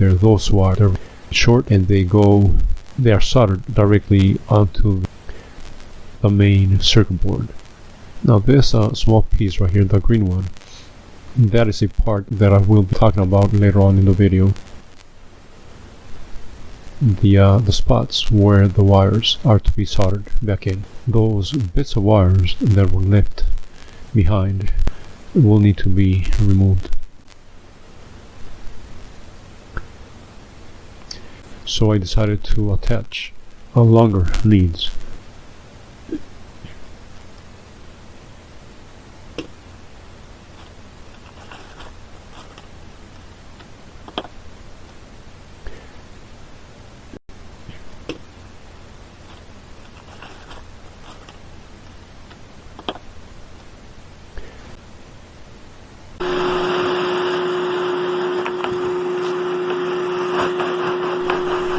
there, those wires are short and they are soldered directly onto the main circuit board. Now this small piece right here, the green one, that is a part that I will be talking about later on in the video. The spots where the wires are to be soldered back in, those bits of wires that were left behind will need to be removed. So I decided to attach longer leads.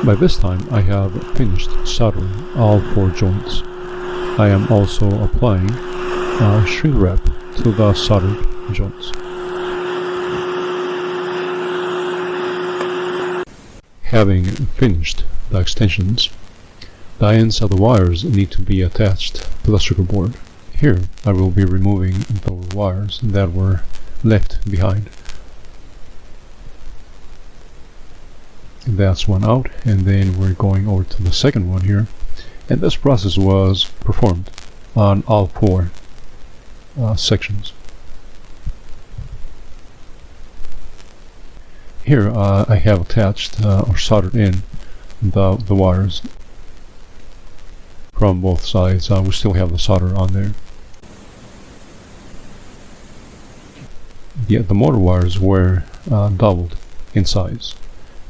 By this time I have finished soldering all 4 joints. I am also applying shrink wrap to the soldered joints. Having finished the extensions, the ends of the wires need to be attached to the circuit board. Here I will be removing the wires that were left behind. That's one out, and then we're going over to the second one here, and this process was performed on all 4 sections. Here I have attached or soldered in the wires from both sides. We still have the solder on there. The motor wires were doubled in size,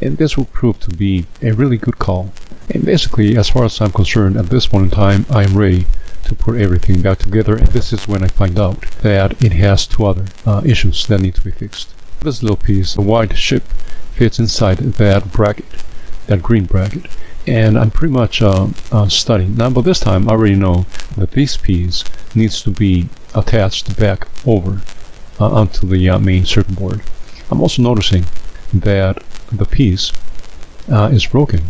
and this will prove to be a really good call. And basically, as far as I'm concerned, at this point in time, I am ready to put everything back together, and this is when I find out that it has 2 other issues that need to be fixed. This little piece, the white chip, fits inside that bracket, that green bracket, and I'm pretty much studying. Now, but this time, I already know that this piece needs to be attached back over onto the main circuit board. I'm also noticing that the piece is broken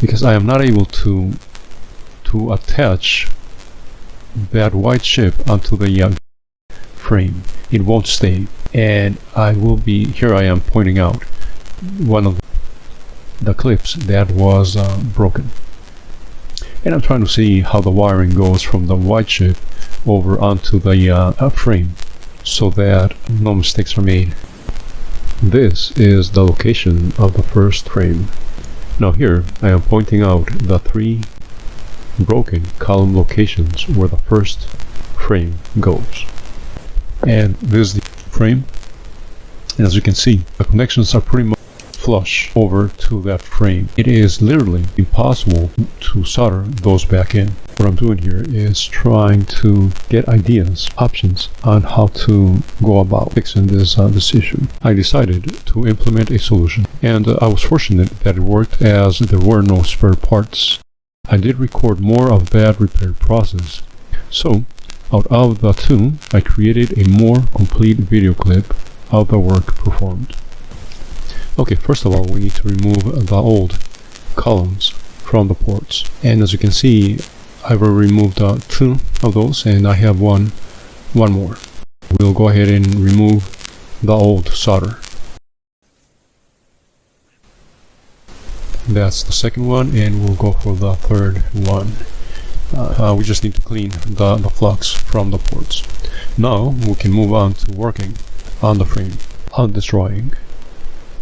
because I am not able to attach that white chip onto the frame. It won't stay, and here I am pointing out one of the clips that was broken, and I'm trying to see how the wiring goes from the white chip over onto the frame so that no mistakes are made. This is the location of the first frame. Now here I am pointing out the 3 broken column locations where the first frame goes. And this is the frame, and as you can see, the connections are pretty much flush over to that frame. It is literally impossible to solder those back in. What I'm doing here is trying to get ideas, options on how to go about fixing this issue. I decided to implement a solution, and I was fortunate that it worked, as there were no spare parts. I did record more of that repair process, so out of the 2, I created a more complete video clip of the work performed. Okay, first of all, we need to remove the old columns from the ports, and as you can see, I've already removed 2 of those, and I have one more. We'll go ahead and remove the old solder. That's the second one, and we'll go for the third one. We just need to clean the flux from the ports. Now we can move on to working on the frame. On this drawing,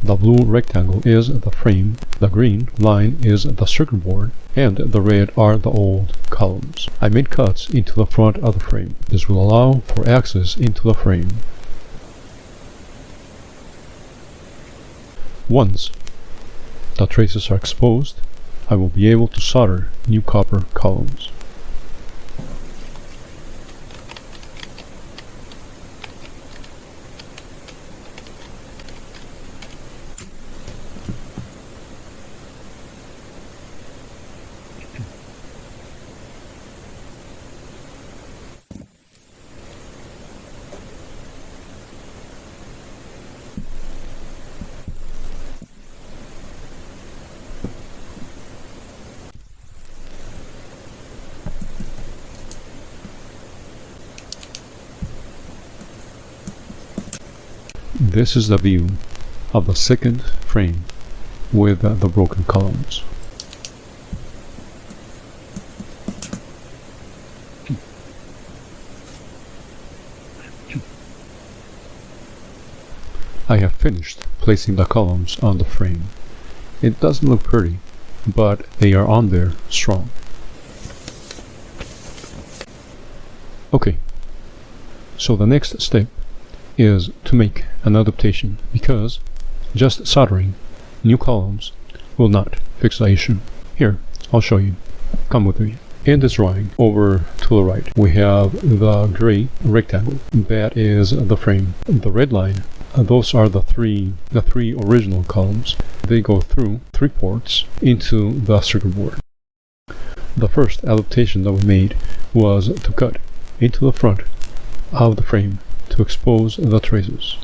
the blue rectangle is the frame, the green line is the circuit board, and the red are the old columns. I made cuts into the front of the frame. This will allow for access into the frame. Once the traces are exposed, I will be able to solder new copper columns. This is the view of the second frame with the broken columns. I have finished placing the columns on the frame. It doesn't look pretty, but they are on there strong. Okay, so the next step is to make an adaptation, because just soldering new columns will not fix the issue. Here, I'll show you. Come with me. In this drawing, over to the right, we have the gray rectangle. That is the frame. The red line, those are the three original columns. They go through 3 ports into the circuit board. The first adaptation that we made was to cut into the front of the frame to expose the traces.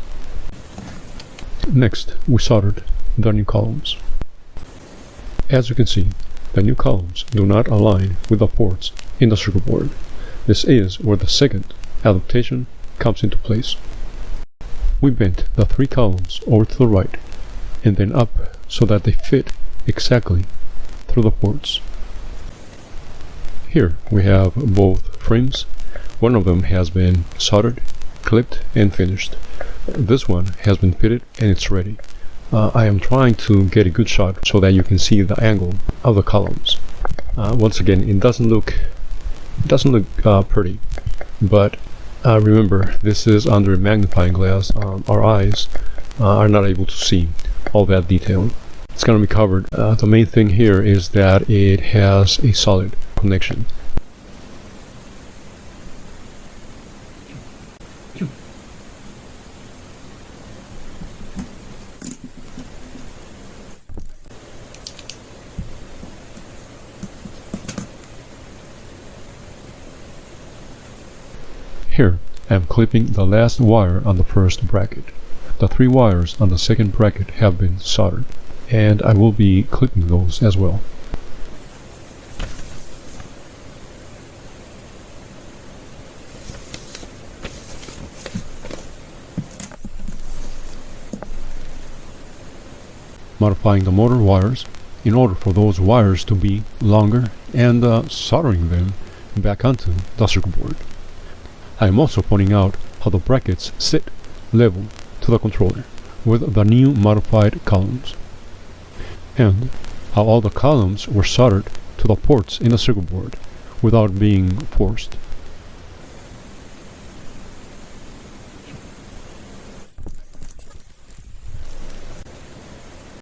Next, we soldered the new columns. As you can see, the new columns do not align with the ports in the circuit board. This is where the second adaptation comes into place. We bent the 3 columns over to the right and then up so that they fit exactly through the ports. Here we have both frames. One of them has been soldered, clipped, and finished. This one has been fitted and it's ready. I am trying to get a good shot so that you can see the angle of the columns. Once again, it doesn't look pretty, but remember, this is under a magnifying glass. Our eyes are not able to see all that detail. It's going to be covered. The main thing here is that it has a solid connection. Here, I am clipping the last wire on the first bracket. The 3 wires on the second bracket have been soldered, and I will be clipping those as well. Modifying the motor wires in order for those wires to be longer and soldering them back onto the circuit board. I am also pointing out how the brackets sit level to the controller with the new modified columns, and how all the columns were soldered to the ports in the circuit board without being forced.